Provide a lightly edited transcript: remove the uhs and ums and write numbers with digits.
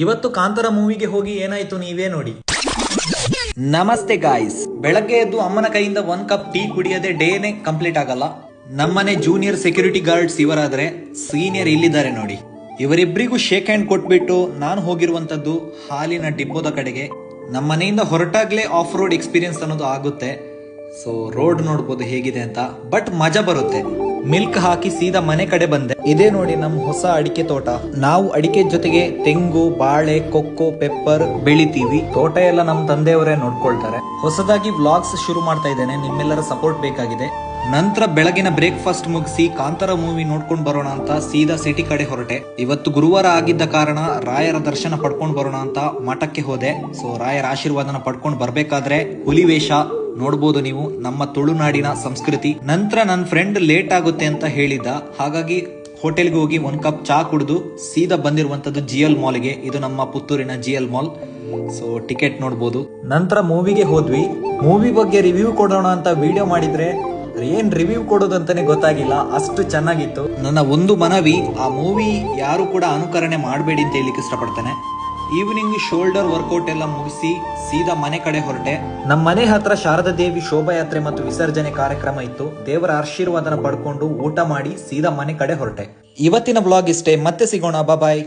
ಇವತ್ತು ಕಾಂತಾರ ಮೂವಿಗೆ ಹೋಗಿ ಏನಾಯ್ತು ನೀವೇ ನೋಡಿ. ನಮಸ್ತೆ ಗಾಯ್ಸ್. ಬೆಳಗ್ಗೆ ಎದ್ದು ಅಮ್ಮನ ಕೈಯಿಂದ 1 ಕಪ್ ಟೀ ಕುಡಿಯದೆ ಡೇನೆ ಕಂಪ್ಲೀಟ್ ಆಗಲ್ಲ. ನಮ್ಮನೆ ಜೂನಿಯರ್ ಸೆಕ್ಯೂರಿಟಿ ಗಾರ್ಡ್ಸ್ ಇವರಾದ್ರೆ ಸೀನಿಯರ್ ಇಲ್ಲಿದ್ದಾರೆ ನೋಡಿ. ಇವರಿಬ್ಬರಿಗೂ ಶೇಕ್ ಹ್ಯಾಂಡ್ ಕೊಟ್ಬಿಟ್ಟು ನಾನು ಹೋಗಿರುವಂತದ್ದು ಹಾಲಿನ ಡಿಪ್ಪೋದ ಕಡೆಗೆ. ನಮ್ಮ ಮನೆಯಿಂದ ಹೊರಟಾಗ್ಲೇ ಆಫ್ ರೋಡ್ ಎಕ್ಸ್ಪೀರಿಯನ್ಸ್ ಅನ್ನೋದು ಆಗುತ್ತೆ. ಸೊ ರೋಡ್ ನೋಡ್ಬೋದು ಹೇಗಿದೆ ಅಂತ, ಬಟ್ ಮಜಾ ಬರುತ್ತೆ. ಮಿಲ್ಕ್ ಹಾಕಿ ಸೀದಾ ಮನೆ ಕಡೆ ಬಂದೆ. ಇದೇ ನೋಡಿ ನಮ್ ಹೊಸ ಅಡಿಕೆ ತೋಟ. ನಾವು ಅಡಿಕೆ ಜೊತೆಗೆ ತೆಂಗು, ಬಾಳೆ, ಕೊಕ್ಕೋ, ಪೆಪ್ಪರ್ ಬೆಳಿತೀವಿ. ತೋಟ ಎಲ್ಲ ನಮ್ ತಂದೆಯವರೇ ನೋಡ್ಕೊಳ್ತಾರೆ. ಹೊಸದಾಗಿ ವ್ಲಾಗ್ಸ್ ಶುರು ಮಾಡ್ತಾ ಇದ್ದೇನೆ, ನಿಮ್ಮೆಲ್ಲರ ಸಪೋರ್ಟ್ ಬೇಕಾಗಿದೆ. ನಂತರ ಬೆಳಗಿನ ಬ್ರೇಕ್ಫಾಸ್ಟ್ ಮುಗಿಸಿ ಕಾಂತಾರ ಮೂವಿ ನೋಡ್ಕೊಂಡು ಬರೋಣ ಅಂತ ಸೀದಾ ಸಿಟಿ ಕಡೆ ಹೊರಟೆ. ಇವತ್ತು ಗುರುವಾರ ಆಗಿದ್ದ ಕಾರಣ ರಾಯರ ದರ್ಶನ ಪಡ್ಕೊಂಡು ಬರೋಣ ಅಂತ ಮಠಕ್ಕೆ ಹೋದೆ. ಸೊ ರಾಯರ ಆಶೀರ್ವಾದನ ಪಡ್ಕೊಂಡು ಬರ್ಬೇಕಾದ್ರೆ ಹುಲಿ ವೇಷ ನೋಡ್ಬೋದು ನೀವು, ನಮ್ಮ ತುಳುನಾಡಿನ ಸಂಸ್ಕೃತಿ. ನಂತರ ನನ್ನ ಫ್ರೆಂಡ್ ಲೇಟ್ ಆಗುತ್ತೆ ಅಂತ ಹೇಳಿದ್ದ, ಹಾಗಾಗಿ ಹೋಟೆಲ್ಗೆ ಹೋಗಿ 1 ಕಪ್ ಚಾ ಕುಡಿದು ಸೀದಾ ಬಂದಿರುವಂತದ್ದು GL ಮಾಲ್ಗೆ. ಇದು ನಮ್ಮ ಪುತ್ತೂರಿನ GL ಮಾಲ್. ಸೊ ಟಿಕೆಟ್ ನೋಡ್ಬೋದು. ನಂತರ ಮೂವಿಗೆ ಹೋದ್ವಿ. ಮೂವಿ ಬಗ್ಗೆ ರಿವ್ಯೂ ಕೊಡೋಣ ಅಂತ ವಿಡಿಯೋ ಮಾಡಿದ್ರೆ ಏನ್ ರಿವ್ಯೂ ಕೊಡೋದಂತಾನೆ ಗೊತ್ತಾಗಿಲ್ಲ, ಅಷ್ಟು ಚೆನ್ನಾಗಿತ್ತು. ನನ್ನ ಒಂದು ಮನವಿ, ಆ ಮೂವಿ ಯಾರು ಕೂಡ ಅನುಕರಣೆ ಮಾಡಬೇಡಿ ಅಂತ ಹೇಳಿಕ್ಕೆ ಇಷ್ಟಪಡ್ತೇನೆ. ಈವ್ನಿಂಗ್ ಶೋಲ್ಡರ್ ವರ್ಕೌಟ್ ಎಲ್ಲ ಮುಗಿಸಿ ಸೀದಾ ಮನೆ ಕಡೆ ಹೊರಟೆ. ನಮ್ಮ ಮನೆ ಹತ್ರ ಶಾರದಾ ದೇವಿ ಶೋಭಾಯಾತ್ರೆ ಮತ್ತು ವಿಸರ್ಜನೆ ಕಾರ್ಯಕ್ರಮ ಇತ್ತು. ದೇವರ ಆಶೀರ್ವಾದನ ಪಡ್ಕೊಂಡು ಊಟ ಮಾಡಿ ಸೀದಾ ಮನೆ ಕಡೆ ಹೊರಟೆ. ಇವತ್ತಿನ ವ್ಲಾಗ್ ಇಷ್ಟೇ, ಮತ್ತೆ ಸಿಗೋಣ, ಬಾಯ್.